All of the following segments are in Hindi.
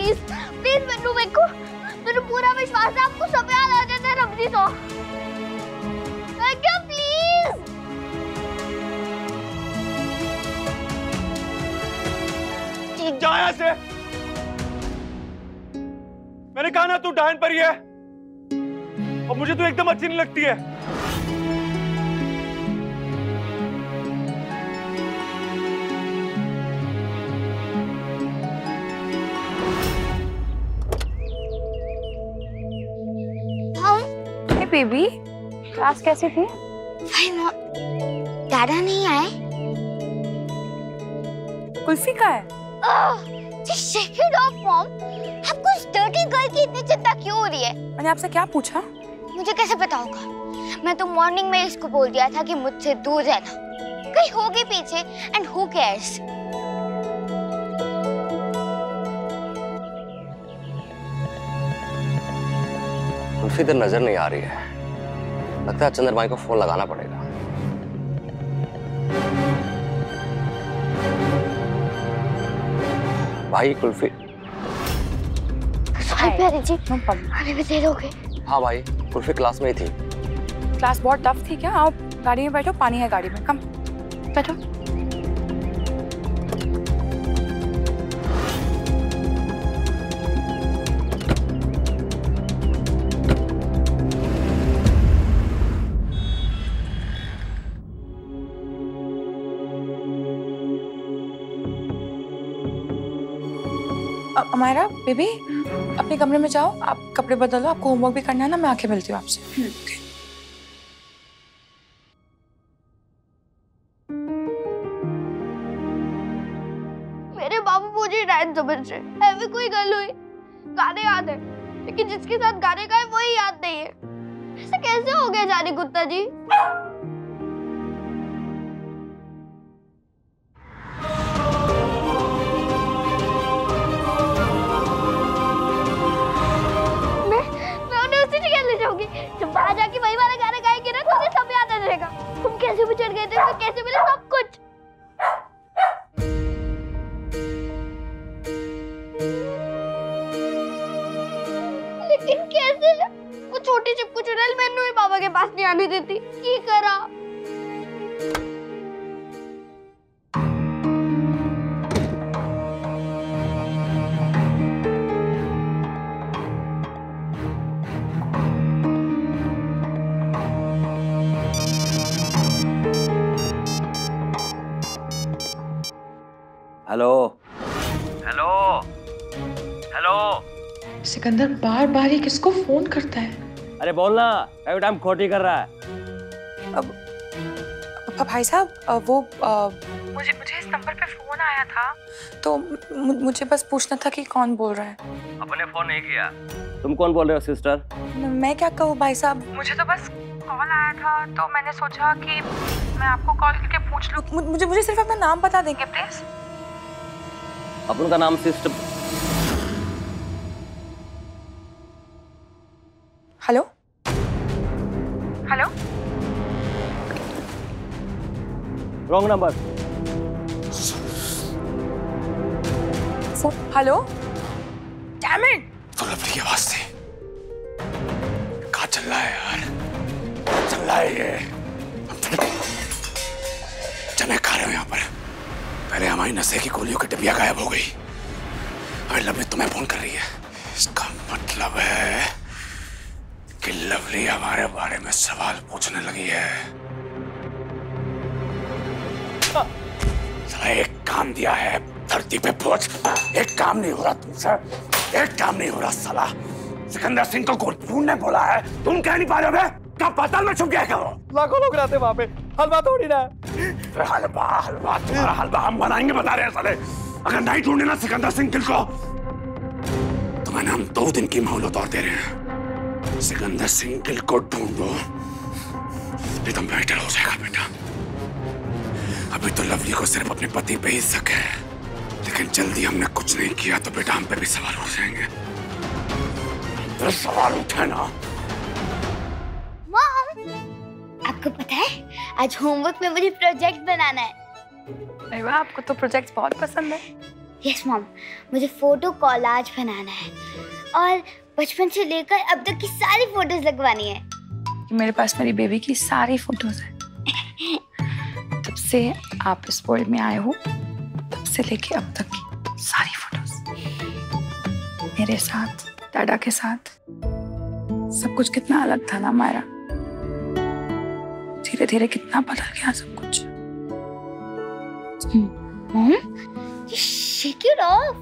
प्लीज प्लीज मन्नू, मेरे को मेरे पूरा विश्वास है आपको सब याद आ जाता है रबजी तो। क्या प्लीज। तू जा यहाँ से। मैंने कहा ना तू डायन परी है और मुझे तू एकदम अच्छी नहीं लगती है। बेबी क्लास कैसी थी? दादा नहीं आए। कुल्फी का है? Just shake it off, Mom. आपको इस dirty girl की इतनी चिंता क्यों हो रही है? मैंने आपसे क्या पूछा? मुझे कैसे पता होगा? मैं तो मॉर्निंग में इसको बोल दिया था कि मुझसे दूर रहना। कहीं होगी पीछे and who cares? कुल्फी इधर नजर नहीं आ रही है, लगता है चंद्रमाई को फोन लगाना पड़ेगा। भाई कुल्फी। प्यारी जी, अभी भी देर हो गई। हाँ भाई, कुल्फी क्लास में ही थी। क्लास बहुत टफ थी क्या? आप गाड़ी में बैठो, पानी है गाड़ी में, कम बैठो। अमायरा बेबी अपने कमरे में जाओ, आप कपड़े बदलो, आपको होमवर्क भी करना है ना। मैं आके मिलती हूँ आपसे। मेरे बाबू मुझे डायन समझ रहे। ऐसी कोई गल हुई, गाने याद है लेकिन जिसके साथ गाने का है वही याद नहीं है। ऐसा कैसे हो गया जाने गुप्ता जी? जब बाहर जाके वही वाला गाना गाएंगे ना तो उन्हें सब याद आ जाएगा। हम कैसे भी चढ़ गए थे, तो कैसे मिले सब कुछ। लेकिन कैसे? वो छोटी चिपकू चुड़ैल मैंने ही पापा के पास नहीं आने देती। की करा? Hello hello hello. सिकंदर बार बार ही किसको फोन करता है? अरे बोलना, एवरी टाइम खोटी कर रहा है। अब भाई साहब वो मुझे इस नंबर पे फोन आया था तो मुझे बस पूछना था कि कौन बोल रहा है। अपने फोन नहीं किया। तुम कौन बोल रहे हो सिस्टर? मैं क्या कहूँ भाई साहब, मुझे तो बस कॉल आया था तो मैंने सोचा कि मैं आपको कॉल करके पूछ लूँ। मुझे सिर्फ अपना नाम बता देंगे प्लीज। अपन का नाम sister. Hello hello. Wrong number. Hello. Damn it. तो लवली की आवाज थी। कहाँ चल रहा है यार? चल रहा है ये। चने खा रहे हो यहाँ पर। पहले हमारी नशे की गोलियों की डिबिया गायब हो गई, अभी लवली तुम्हें फोन कर रही है। इसका मतलब है कि लवली हमारे बारे में सवाल पूछने लगी है। साला एक काम दिया है, धरती पे पहुंच। एक काम नहीं हो रहा तुमसे, एक काम नहीं हो रहा। साला सिकंदर सिंह को ढूंढने बोला है, तुम कह नहीं पा रहे हो? क्या पाताल में छुप गया क्या? लाखों लोग रहते वहां पे, हलवा थोड़ी ना। हलवा हलवा तुम्हारा हलवा हम बनाएंगे बता रहे हैं साले। अगर नहीं ढूंढे ना सिकंदर सिंह गिल को तो मैंने हम 2 दिन की मोहलत और दे रहे हैं। सिकंदर सिंह गिल को ढूंढो, एकदम बेटर हो जाएगा बेटा। अभी तो लवली को सिर्फ अपने पति पे ही शक है, लेकिन जल्दी हमने कुछ नहीं किया तो बेटा हम पे भी सवाल उठ जाएंगे। तो सवाल उठे ना। आपको पता है आज होमवर्क में मुझे प्रोजेक्ट बनाना है। अरे वाह, आपको तो प्रोजेक्ट्स बहुत पसंद है। यस मॉम, मुझे फोटो कॉलाज बनाना है और बचपन से लेकर अब तक की सारी फोटोज लगवानी है। मेरे पास मेरी बेबी की सारी फोटोज हैं। तब से आप इस वर्ल्ड में आए हो, तब से लेके अब तक की सारी फोटोज, मेरे साथ, डाडा के साथ। सब कुछ कितना अलग था ना मायरा, धीरे धीरे कितना बदल गया सब कुछ। मॉम, शेक इट ऑफ,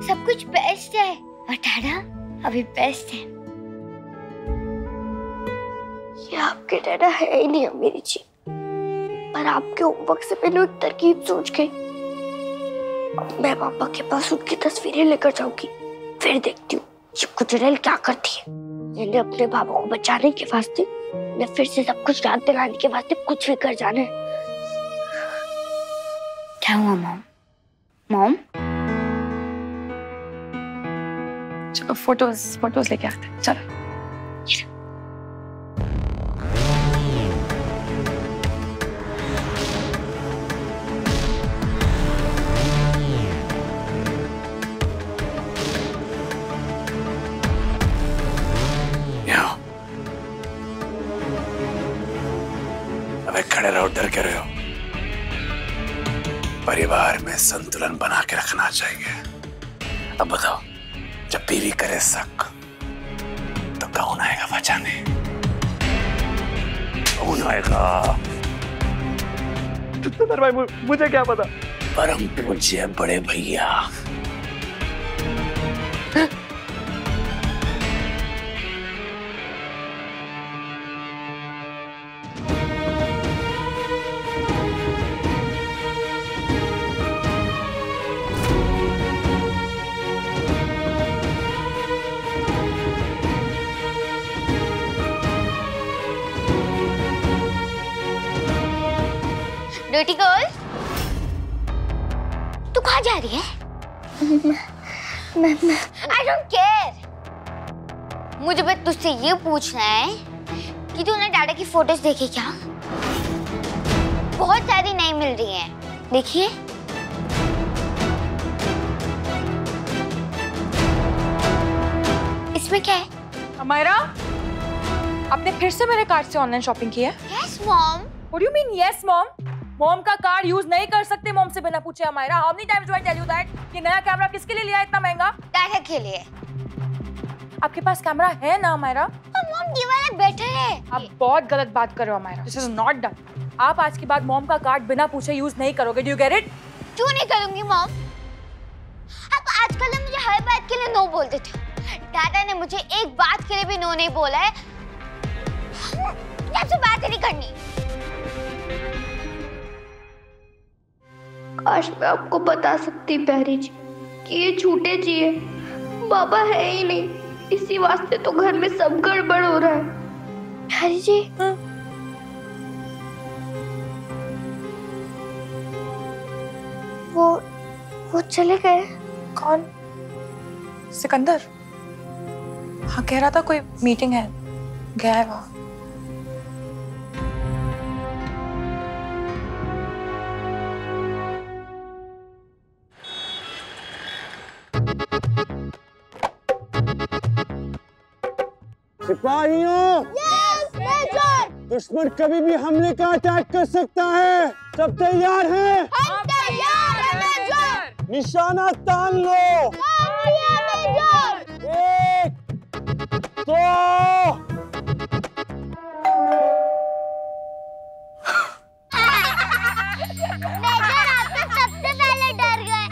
सब कुछ बेस्ट है और डाडा अभी बेस्ट है। ये आपके डाडा है ही नहीं मेरी जी, पर आपके होमवर्क से पहले एक तरकीब सोच गई। अब मैं पापा के पास उनकी तस्वीरें लेकर जाऊंगी, फिर देखती हूँ ये गुजरेल क्या करती है। मैंने अपने बाबा को बचाने के वास्ते, मैं फिर से सब कुछ याद दिलाने के वास्ते कुछ भी कर जाना है। क्या हुआ मॉम? मॉम चलो फोटोज लेके आते हैं, चलो। अबे खड़े रहो, डर के रहे हो। परिवार में संतुलन बना के रखना चाहिए। अब बताओ, जब बीवी करे शक तो कौन आएगा बचाने? कौन आएगा? चंदर भाई, मुझे क्या पता। परम पूज्य बड़े भैया। Dirty girl, तू कहाँ जा रही है? मैं I don't care। मुझे बस तुझसे ये पूछना है कि तूने डाडा की फोटोज देखी क्या? बहुत सारी नहीं मिल रही हैं। देखिए। इसमें क्या है? मायरा, आपने फिर से मेरे कार्ड से ऑनलाइन शॉपिंग की है? Yes, mom. What do you mean yes, mom? Mom का कार्ड यूज नहीं कर सकते मॉम से बिना पूछे। Myra, how many times do I tell you that? ये नया कैमरा किसके लिए लिया है इतना महंगा? डाडा के लिए। आपके पास कैमरा है ना मायरा? मॉम, ये वाला बेटर है। आप बहुत गलत बात कर रहे हो Myra. This is not done. आप आज के बाद मॉम का कार्ड बिना पूछे यूज नहीं करोगे। Do you get it? क्यों नहीं करूंगी मॉम? आप आजकल मुझे हर बात के लिए नो बोल देते हो। डाडा ने मुझे एक बात के लिए भी नो नहीं बोला है। आपसे बात ही नहीं करनी। काश मैं आपको बता सकती प्यारी जी कि ये झूठे जी है, बाबा है ही नहीं, इसी वास्ते तो घर में सब गड़बड़ हो रहा है। प्यारी जी, वो चले गए। कौन? सिकंदर? हाँ, कह रहा था कोई मीटिंग है, गया है वहाँ। सिपाहियों, दुश्मन कभी भी हमले का अटैक कर सकता है। सब तैयार हैं? हम तैयार हैं मेजर। निशाना तान लो। एक, दो। मेजर, आप तो सबसे पहले डर गए।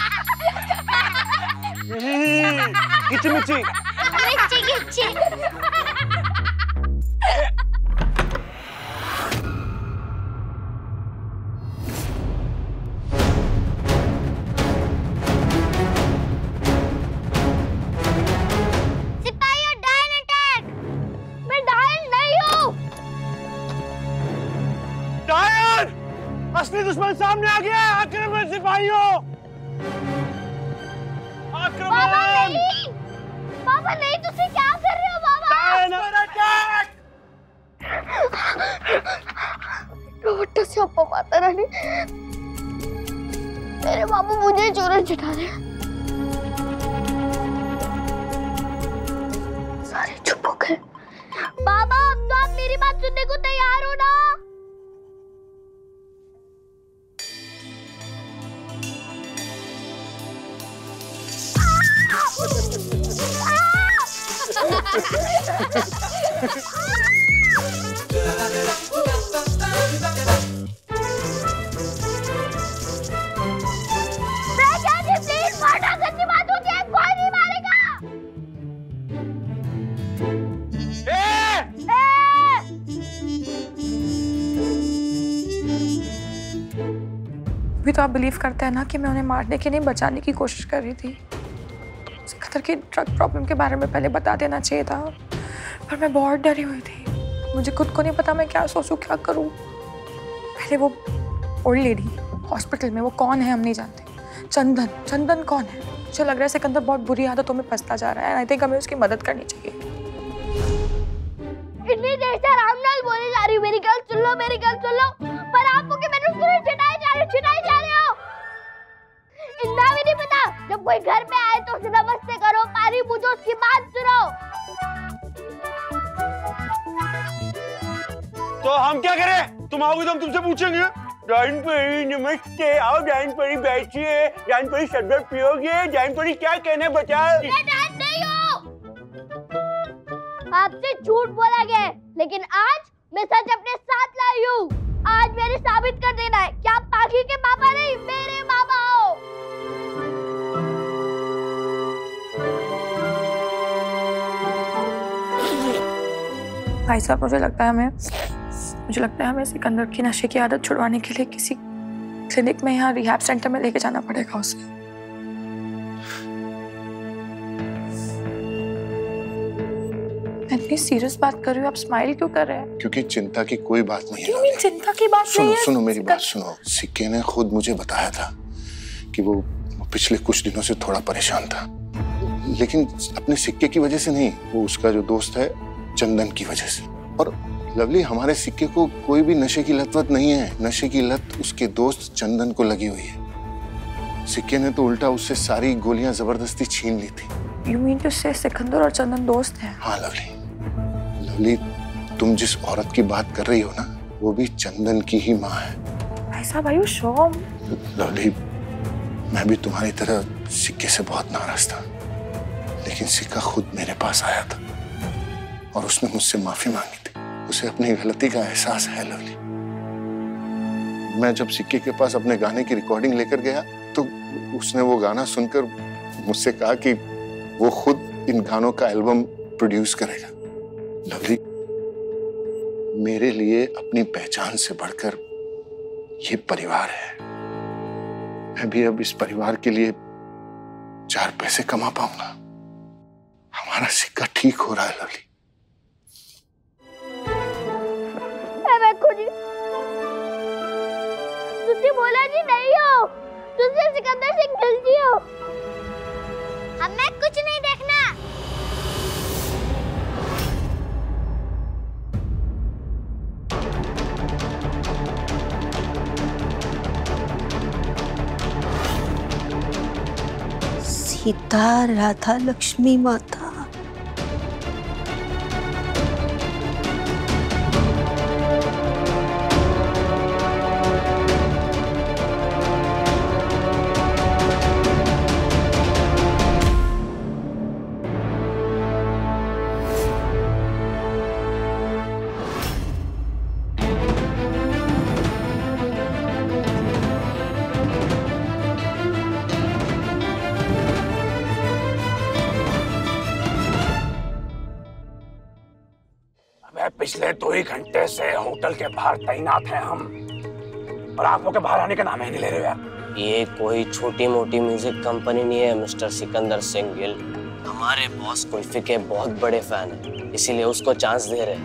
किची मिची। सिपाहियों, डायन अटैक। मैं डायन नहीं हूँ। डायन! असली दुश्मन सामने आ गया है। आक्रमण सिपाहियों! आक्रमण! पापा नहीं, तुझे क्या कर रहे हो पापा? रोटी से अपा माता रानी, मेरे बाबू मुझे चोर चढ़ा रहे हैं। चुप हो गए। बाबा अब तो आप मेरी बात सुनने को तैयार हो ना? प्लीज मारना, सच्ची बात होती है, कोई नहीं मारेगा। अभी तो आप बिलीव करते हैं ना कि मैं उन्हें मारने की नहीं बचाने की कोशिश कर रही थी। सिकंदर की ड्रग प्रॉब्लम के बारे में पहले बता देना चाहिए था, पर मैं बहुत डरी हुई थी। मुझे खुद को नहीं पता मैं क्या सोचूं, क्या करूं। पहले वो ओल्ड लेडी हॉस्पिटल में, वो कौन है हम नहीं जानते। चंदन कौन है? मुझे लग रहा है सिकंदर बहुत बुरी आदतों में फंसता जा रहा है। आई थिंक हमें उसकी मदद करनी चाहिए। इतनी देर से आराम नाल बोले जा रही हूँ, मेरी गल सुन लो, मेरी गल सुन लो, पर आप मुझे मैंने पूरे छिटाए जा रहे हो। इतना भी नहीं पता, जब कोई घर पे आए तो उसे नमस्ते करो, पानी पूछो, उसकी बात सुनो। तो हम क्या करें? तुम आओगे तो हम तुमसे पूछेंगे। जान परी नमस्ते, आओ जान परी बैठिए। जान परी शरबत पियोगे? जान परी क्या कहना बताओ। नहीं हो, आपसे झूठ बोला गया, लेकिन आज मैं सच अपने साथ लाई हूँ। आज मेरे साबित कर देना है कि आप पाखी के पापा नहीं, मेरे बाबा हो। भाई साहब, मुझे लगता है हमें सिकंदर की नशे की आदत छुड़वाने के लिए किसी क्लिनिक में या रिहैब सेंटर में लेके जाना पड़ेगा उसे। मैं इतनी सीरियस बात कर रही हूँ, आप स्माइल क्यों कर रहे हैं? क्योंकि चिंता की कोई बात नहीं क्यों है। चिंता की बात नहीं है? सुनो मेरी बात सुनो। सिक्के ने खुद मुझे बताया था कि वो पिछले कुछ दिनों से थोड़ा परेशान था, लेकिन अपने सिक्के की वजह से नहीं, वो उसका जो दोस्त है चंदन की वजह से। और लवली, हमारे सिक्के को कोई भी नशे की लत नहीं है। नशे की लत उसके दोस्त चंदन को लगी हुई है। सिक्के ने तो उल्टा उससे सारी गोलियां जबरदस्ती छीन ली थी। You mean to say Sikandar और चंदन दोस्त हैं? हाँ लवली, तुम जिस औरत की बात कर रही हो ना, वो भी चंदन की ही माँ है। भाई साहब, are you sure? लवली, मैं भी तुम्हारी तरह सिक्के से बहुत नाराज था, लेकिन सिक्का खुद मेरे पास आया था और उसने मुझसे माफी मांगी थी। उसे अपनी गलती का एहसास है लवली। मैं जब सिक्के के पास अपने गाने की रिकॉर्डिंग लेकर गया तो उसने वो गाना सुनकर मुझसे कहा कि वो खुद इन गानों का एल्बम प्रोड्यूस करेगा। लवली, मेरे लिए अपनी पहचान से बढ़कर ये परिवार है। मैं भी अब इस परिवार के लिए 4 पैसे कमा पाऊंगा। हमारा सिक्का ठीक हो रहा है लवली। तुझे बोला जी नहीं हो, तुझे सिकंदर सिंह गलती हो। हमें कुछ नहीं देखना। सीता राधा लक्ष्मी माता। पिछले 2 ही घंटे से होटल के बाहर तैनात हैं हम, और आप लोग के बाहर आने का नाम ही नहीं ले रहे यार। ये कोई छोटी मोटी म्यूजिक कंपनी नहीं है मिस्टर सिकंदर सिंह गिल। हमारे बॉस कुल्फी के बहुत बड़े फैन हैं, इसीलिए उसको चांस दे रहे।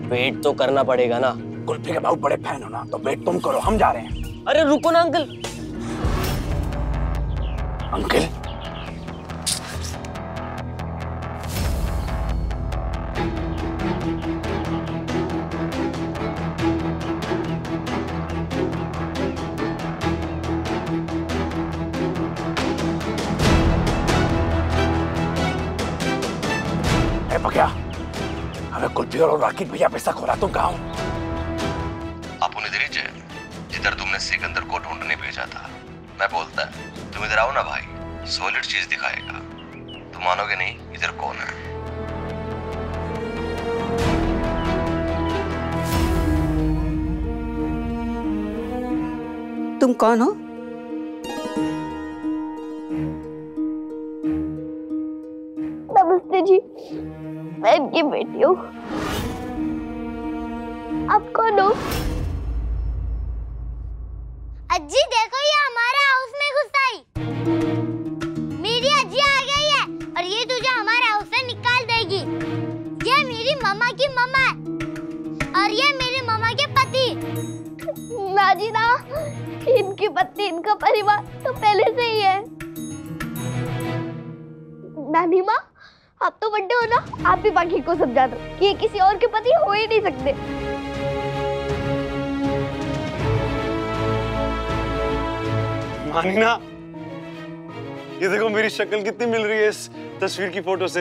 वेट तो करना पड़ेगा ना। कुल्फी के बहुत बड़े फैन हो ना, तो वेट तुम करो, हम जा रहे हैं। अरे रुको ना अंकल। अंकल, रघुवीर और राकेश भैया पैसा खोला, तुम कहाँ हो? आप उन्हें इधर ही थे जिधर तुमने सिकंदर को ढूंढने भेजा था। मैं बोलता है तुम इधर आओ ना भाई, सॉलिड चीज दिखाएगा। तुम मानोगे नहीं, इधर कौन है? तुम कौन हो? नमस्ते जी, मैं इनकी बेटी हूँ। आप कौन हो? अज्जी देखो, ये हमारे हाउस में घुस आई। मेरी अज्जी आ गई है और ये तुझे हमारे हाउस से निकाल देगी। ये मेरी मामा की मामा है और ये मेरी मामा के पति। ना जी ना, इनकी पत्नी इनका परिवार तो पहले से ही है। नानी माँ, आप तो बड्डे हो ना, आप भी बाकी को समझा दो कि ये किसी और के पति हो ही नहीं सकते। मानना, ये देखो मेरी शक्ल कितनी मिल रही है इस तस्वीर की फोटो से।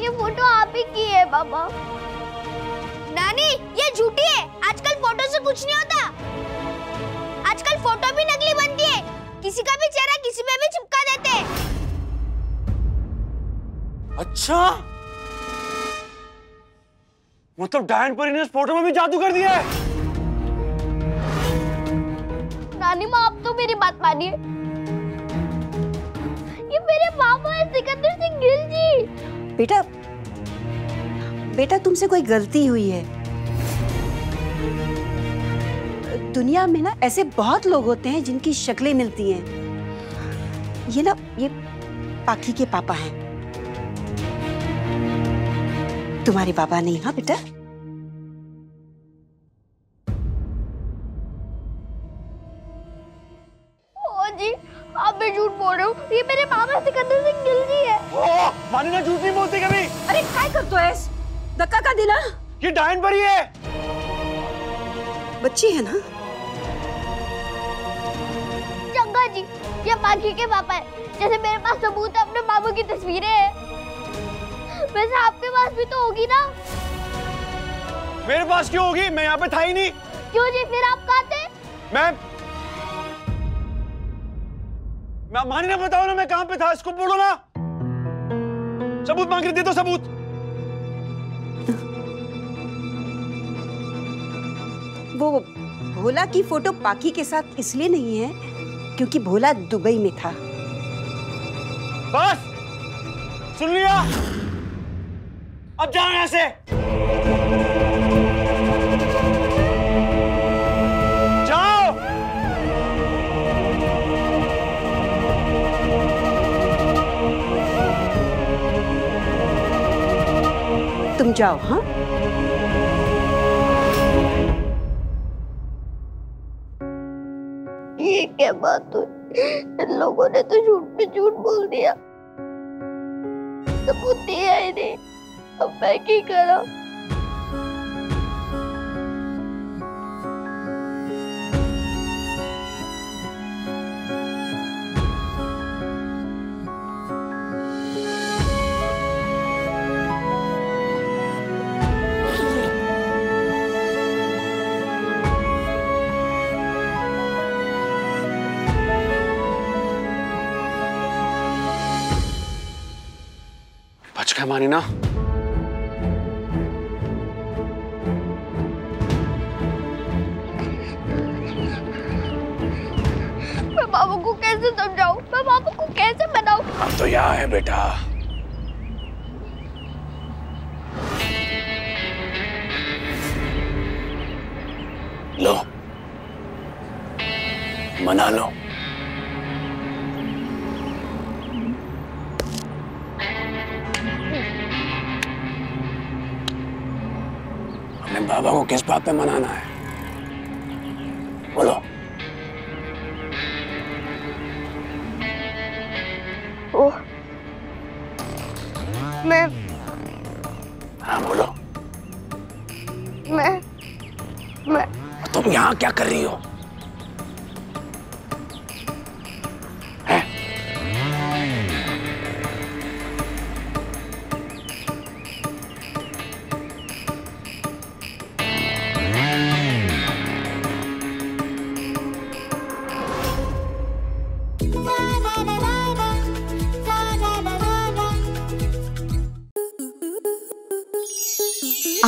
ये फोटो आप ही की है पापा। नानी, ये झूठी है। आजकल फोटो से कुछ नहीं होता। आजकल फोटो भी नकली बनती है। किसी का भी चेहरा किसी पे भी चिपका देते हैं। अच्छा, मतलब डायन परी ने इस फोटो में भी जादू कर दिया है। नानी माँ, आप तो मेरी बात मानिए। ये मेरे मामा है, सिकंदर सिंह गिल जी। बेटा, बेटा तुमसे कोई गलती हुई है। दुनिया में ना ऐसे बहुत लोग होते हैं जिनकी शक्लें मिलती हैं। ये पाखी के पापा हैं, तुम्हारे पापा नहीं। हाँ बेटा, जी आप भी झूठ बोल रहे हो। ये मेरे मामा सिकंदर सिंह गिल जी है। मानी ना, झूठ नहीं बोलती कभी। अरे क्या करते हो? धक्का का दिला? ये डायन परी है। बच्ची है ना? चंगा जी, ये बाकी के पापा है। जैसे मेरे पास सबूत है, अपने मामू की तस्वीरें हैं, वैसे आपके पास भी तो होगी ना? मेरे पास क्यों होगी? मैं यहाँ पे था ही नहीं। क्यों जी, फिर आप कहाँ थे? मैं मानी ना, बताओ ना मैं कहाँ पे था। इसको बोलो ना, सबूत मांग रही थी तो सबूत। वो भोला की फोटो पाखी के साथ इसलिए नहीं है क्योंकि भोला दुबई में था। बस सुन लिया, अब जाओ यहाँ से। जाओ। तुम जाओ। हाँ, ये क्या बात हुई? इन लोगों ने तो झूठ पे झूठ बोल दिया। सबूत दिया ही नहीं, अब मैं क्या करूं? बच गए मानी ना। मैं बाबू को कैसे समझाऊं? मैं बाबू को कैसे बताऊं? अब तो यहाँ है बेटा। लो, मना लो। अपने बाबा को किस बात पे मनाना है? बोलो। ओह, मैं हाँ बोलो। मैं तुम यहाँ क्या कर रही हो?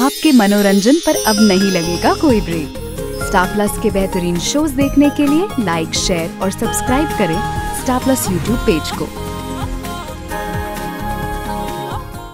आपके मनोरंजन पर अब नहीं लगेगा कोई ब्रेक। स्टार प्लस के बेहतरीन शोज देखने के लिए लाइक, शेयर और सब्सक्राइब करें स्टार प्लस यूट्यूब पेज को।